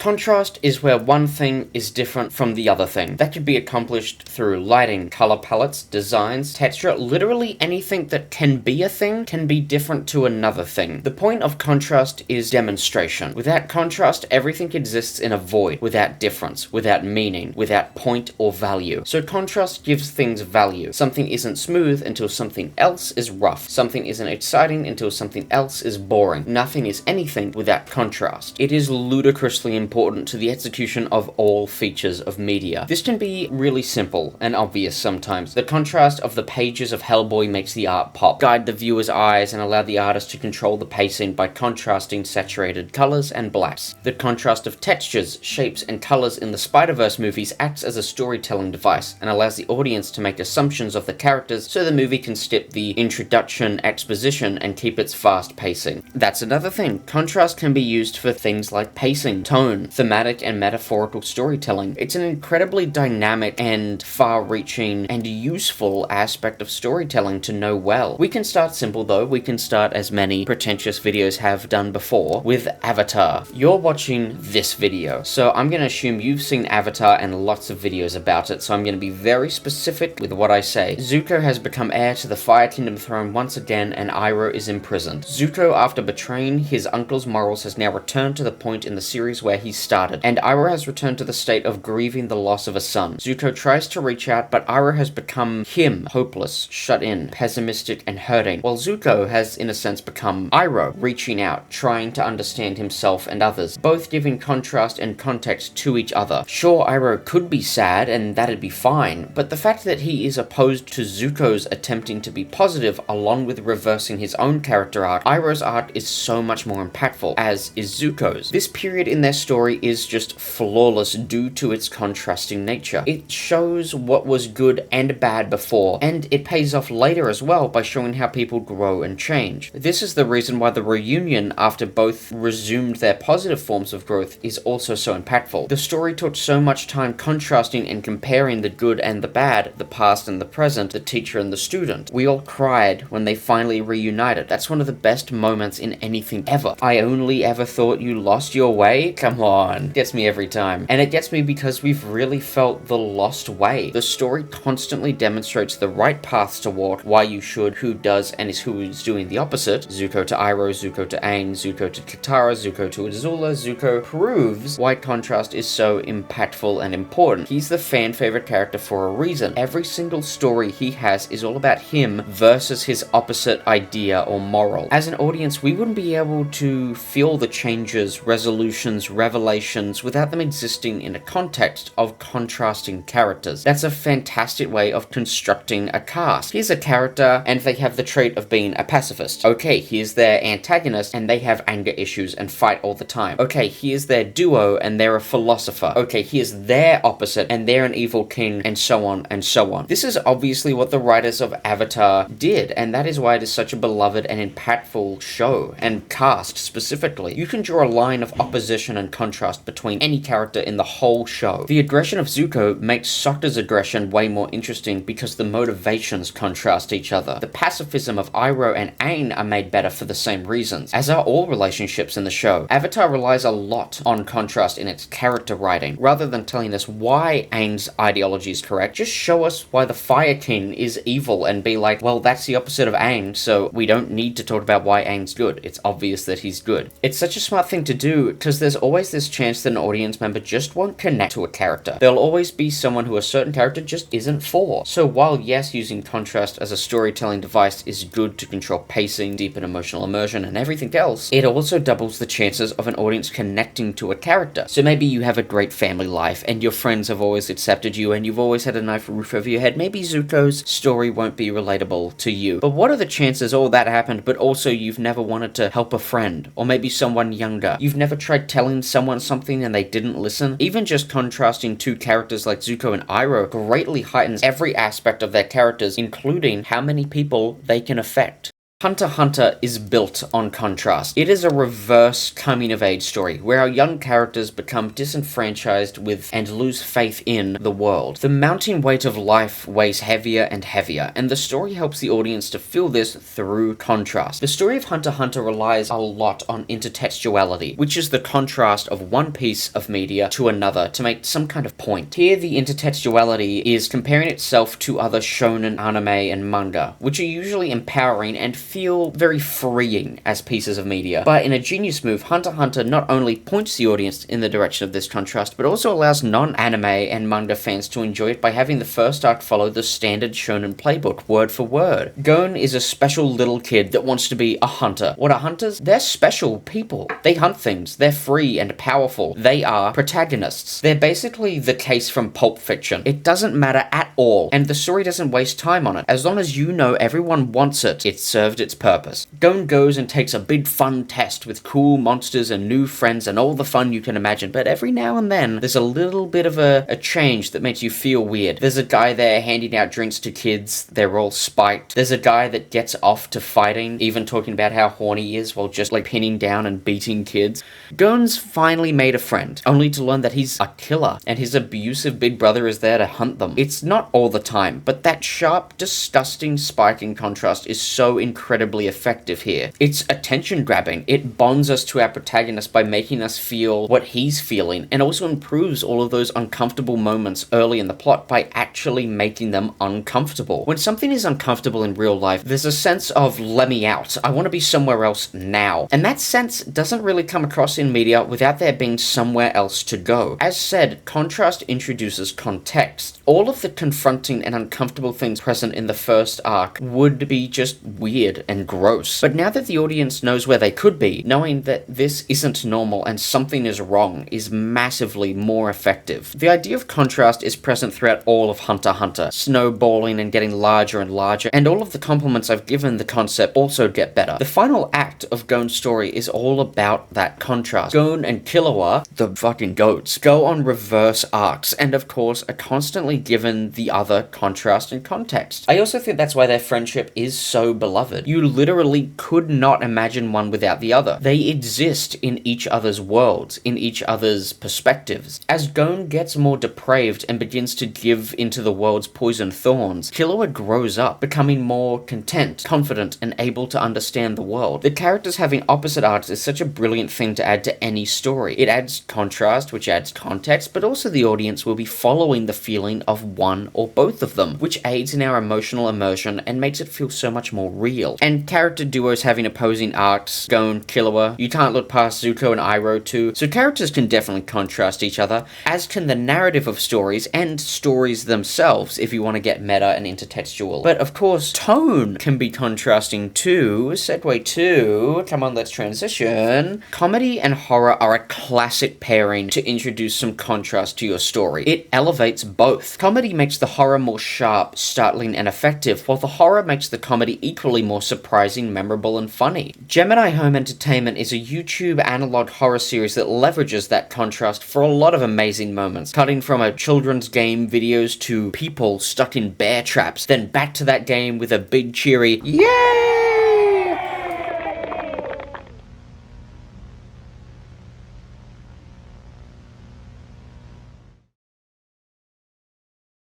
Contrast is where one thing is different from the other thing. That could be accomplished through lighting, color palettes, designs, texture, literally anything that can be a thing can be different to another thing. The point of contrast is demonstration. Without contrast, everything exists in a void, without difference, without meaning, without point or value. So contrast gives things value. Something isn't smooth until something else is rough. Something isn't exciting until something else is boring. Nothing is anything without contrast. It is ludicrously important to the execution of all features of media. This can be really simple and obvious sometimes. The contrast of the pages of Hellboy makes the art pop, guide the viewer's eyes, and allow the artist to control the pacing by contrasting saturated colors and blacks. The contrast of textures, shapes, and colors in the Spider-Verse movies acts as a storytelling device and allows the audience to make assumptions of the characters so the movie can skip the introduction, exposition, and keep its fast pacing. That's another thing. Contrast can be used for things like pacing, tone, thematic and metaphorical storytelling. It's an incredibly dynamic and far-reaching and useful aspect of storytelling to know well. We can start simple though. We can start, as many pretentious videos have done before, with Avatar. You're watching this video, so I'm going to assume you've seen Avatar and lots of videos about it, so I'm going to be very specific with what I say. Zuko has become heir to the Fire Kingdom throne once again, and Iroh is imprisoned. Zuko, after betraying his uncle's morals, has now returned to the point in the series where he started, and Iroh has returned to the state of grieving the loss of a son. Zuko tries to reach out, but Iroh has become him, hopeless, shut in, pessimistic, and hurting, while Zuko has, in a sense, become Iroh, reaching out, trying to understand himself and others, both giving contrast and context to each other. Sure, Iroh could be sad, and that'd be fine, but the fact that he is opposed to Zuko's attempting to be positive, along with reversing his own character arc, Iroh's art is so much more impactful, as is Zuko's. This period in their story is just flawless due to its contrasting nature. It shows what was good and bad before, and it pays off later as well by showing how people grow and change. This is the reason why the reunion, after both resumed their positive forms of growth, is also so impactful. The story took so much time contrasting and comparing the good and the bad, the past and the present, the teacher and the student. We all cried when they finally reunited. That's one of the best moments in anything ever. I only ever thought you lost your way? Come on. Gets me every time. And it gets me because we've really felt the lost way. The story constantly demonstrates the right paths to walk, why you should, who does, and who is doing the opposite. Zuko to Iroh, Zuko to Aang, Zuko to Katara, Zuko to Azula. Zuko proves why contrast is so impactful and important. He's the fan favorite character for a reason. Every single story he has is all about him versus his opposite idea or moral. As an audience, we wouldn't be able to feel the changes, resolutions, revelations without them existing in a context of contrasting characters. That's a fantastic way of constructing a cast. Here's a character and they have the trait of being a pacifist. Okay, here's their antagonist and they have anger issues and fight all the time. Okay, here's their duo and they're a philosopher. Okay, here's their opposite and they're an evil king, and so on and so on. This is obviously what the writers of Avatar did, and that is why it is such a beloved and impactful show, and cast specifically. You can draw a line of opposition and contrast between any character in the whole show. The aggression of Zuko makes Sokka's aggression way more interesting because the motivations contrast each other. The pacifism of Iroh and Aang are made better for the same reasons, as are all relationships in the show. Avatar relies a lot on contrast in its character writing. Rather than telling us why Aang's ideology is correct, just show us why the Fire King is evil and be like, well, that's the opposite of Aang, so we don't need to talk about why Aang's good. It's obvious that he's good. It's such a smart thing to do because there's always this chance that an audience member just won't connect to a character. There'll always be someone who a certain character just isn't for. So while yes, using contrast as a storytelling device is good to control pacing, deepen emotional immersion, and everything else, it also doubles the chances of an audience connecting to a character. So maybe you have a great family life and your friends have always accepted you and you've always had a nice roof over your head. Maybe Zuko's story won't be relatable to you. But what are the chances all that happened, but also you've never wanted to help a friend, or maybe someone younger? You've never tried telling someone something and they didn't listen? Even just contrasting two characters like Zuko and Iroh greatly heightens every aspect of their characters, including how many people they can affect. Hunter x Hunter is built on contrast. It is a reverse coming-of-age story, where our young characters become disenfranchised with and lose faith in the world. The mounting weight of life weighs heavier and heavier, and the story helps the audience to feel this through contrast. The story of Hunter x Hunter relies a lot on intertextuality, which is the contrast of one piece of media to another to make some kind of point. Here, the intertextuality is comparing itself to other shonen anime and manga, which are usually empowering and feel very freeing as pieces of media. But in a genius move, Hunter x Hunter not only points the audience in the direction of this contrast, but also allows non-anime and manga fans to enjoy it by having the first arc follow the standard shonen playbook, word for word. Gon is a special little kid that wants to be a hunter. What are hunters? They're special people. They hunt things. They're free and powerful. They are protagonists. They're basically the case from Pulp Fiction. It doesn't matter at all, and the story doesn't waste time on it. As long as you know everyone wants it, it's served its purpose. Gon goes and takes a big fun test with cool monsters and new friends and all the fun you can imagine, but every now and then there's a little bit of a change that makes you feel weird. There's a guy there handing out drinks to kids, they're all spiked. There's a guy that gets off to fighting, even talking about how horny he is while just like pinning down and beating kids. Gon's finally made a friend, only to learn that he's a killer, and his abusive big brother is there to hunt them. It's not all the time, but that sharp, disgusting spike in contrast is so incredibly effective here. It's attention grabbing. It bonds us to our protagonist by making us feel what he's feeling, and also improves all of those uncomfortable moments early in the plot by actually making them uncomfortable. When something is uncomfortable in real life, there's a sense of let me out. I want to be somewhere else now. And that sense doesn't really come across in media without there being somewhere else to go. As said, contrast introduces context. All of the confronting and uncomfortable things present in the first arc would be just weird and gross. But now that the audience knows where they could be, knowing that this isn't normal and something is wrong is massively more effective. The idea of contrast is present throughout all of Hunter x Hunter, snowballing and getting larger and larger, and all of the compliments I've given the concept also get better. The final act of Gon's story is all about that contrast. Gon and Killua, the fucking goats, go on reverse arcs, and of course are constantly given the other contrast and context. I also think that's why their friendship is so beloved. You literally could not imagine one without the other. They exist in each other's worlds, in each other's perspectives. As Gon gets more depraved and begins to give into the world's poison thorns, Killua grows up, becoming more content, confident, and able to understand the world. The characters having opposite arcs is such a brilliant thing to add to any story. It adds contrast, which adds context, but also the audience will be following the feeling of one or both of them, which aids in our emotional immersion and makes it feel so much more real. And character duos having opposing arcs, Gon, Killua, you can't look past Zuko and Iroh too, so characters can definitely contrast each other, as can the narrative of stories and stories themselves if you want to get meta and intertextual. But of course, tone can be contrasting too. Segue to, come on, let's transition. Comedy and horror are a classic pairing to introduce some contrast to your story. It elevates both. Comedy makes the horror more sharp, startling, and effective, while the horror makes the comedy equally more surprising, memorable, and funny. Gemini Home Entertainment is a YouTube analog horror series that leverages that contrast for a lot of amazing moments, cutting from a children's game videos to people stuck in bear traps, then back to that game with a big cheery yay!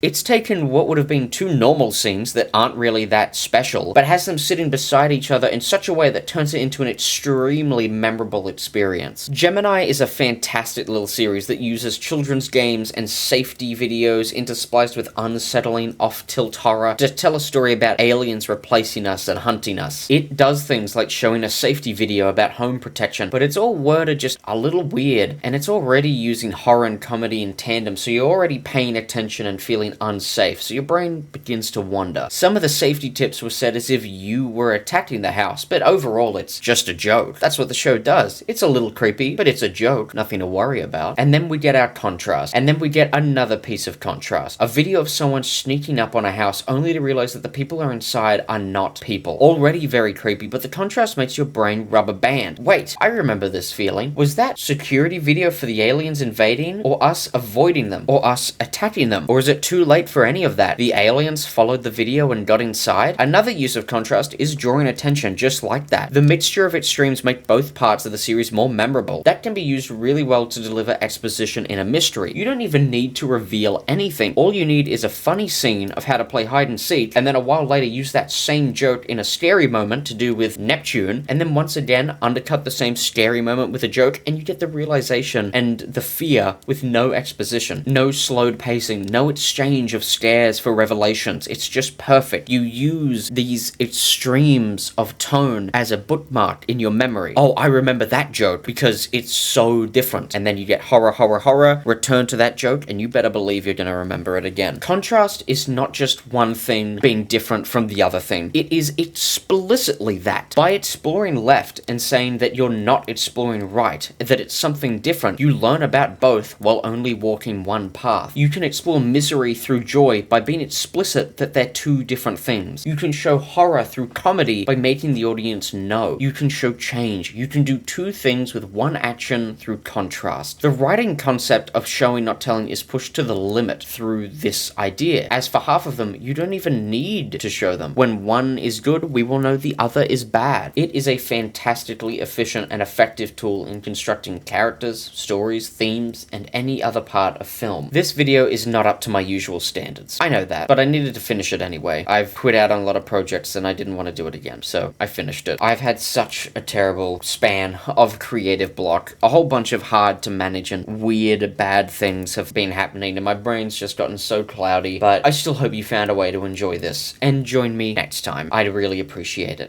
It's taken what would have been two normal scenes that aren't really that special, but has them sitting beside each other in such a way that turns it into an extremely memorable experience. Gemini is a fantastic little series that uses children's games and safety videos interspliced with unsettling, off-tilt horror to tell a story about aliens replacing us and hunting us. It does things like showing a safety video about home protection, but it's all worded just a little weird, and it's already using horror and comedy in tandem, so you're already paying attention and feeling unsafe, so your brain begins to wander. Some of the safety tips were said as if you were attacking the house, but overall it's just a joke. That's what the show does. It's a little creepy, but it's a joke, nothing to worry about. And then we get our contrast, and then we get another piece of contrast. A video of someone sneaking up on a house only to realize that the people are inside are not people. Already very creepy, but the contrast makes your brain rubber band. Wait, I remember this feeling. Was that security video for the aliens invading, or us avoiding them, or us attacking them? Or is it too too late for any of that. The aliens followed the video and got inside. Another use of contrast is drawing attention just like that. The mixture of extremes make both parts of the series more memorable. That can be used really well to deliver exposition in a mystery. You don't even need to reveal anything. All you need is a funny scene of how to play hide and seek, and then a while later use that same joke in a scary moment to do with Neptune, and then once again undercut the same scary moment with a joke, and you get the realization and the fear with no exposition, no slowed pacing, no exchange of stares for revelations. It's just perfect. You use these extremes of tone as a bookmark in your memory. Oh, I remember that joke because it's so different. And then you get horror, horror, horror, return to that joke, and you better believe you're gonna remember it again. Contrast is not just one thing being different from the other thing. It is explicitly that. By exploring left and saying that you're not exploring right, that it's something different, you learn about both while only walking one path. You can explore misery through joy by being explicit that they're two different things. You can show horror through comedy by making the audience know. You can show change. You can do two things with one action through contrast. The writing concept of showing not telling is pushed to the limit through this idea. As for half of them, you don't even need to show them. When one is good, we will know the other is bad. It is a fantastically efficient and effective tool in constructing characters, stories, themes, and any other part of film. This video is not up to my usual standards. I know that, but I needed to finish it anyway. I've quit out on a lot of projects and I didn't want to do it again, so I finished it. I've had such a terrible span of creative block. A whole bunch of hard to manage and weird bad things have been happening and my brain's just gotten so cloudy, but I still hope you found a way to enjoy this and join me next time. I'd really appreciate it.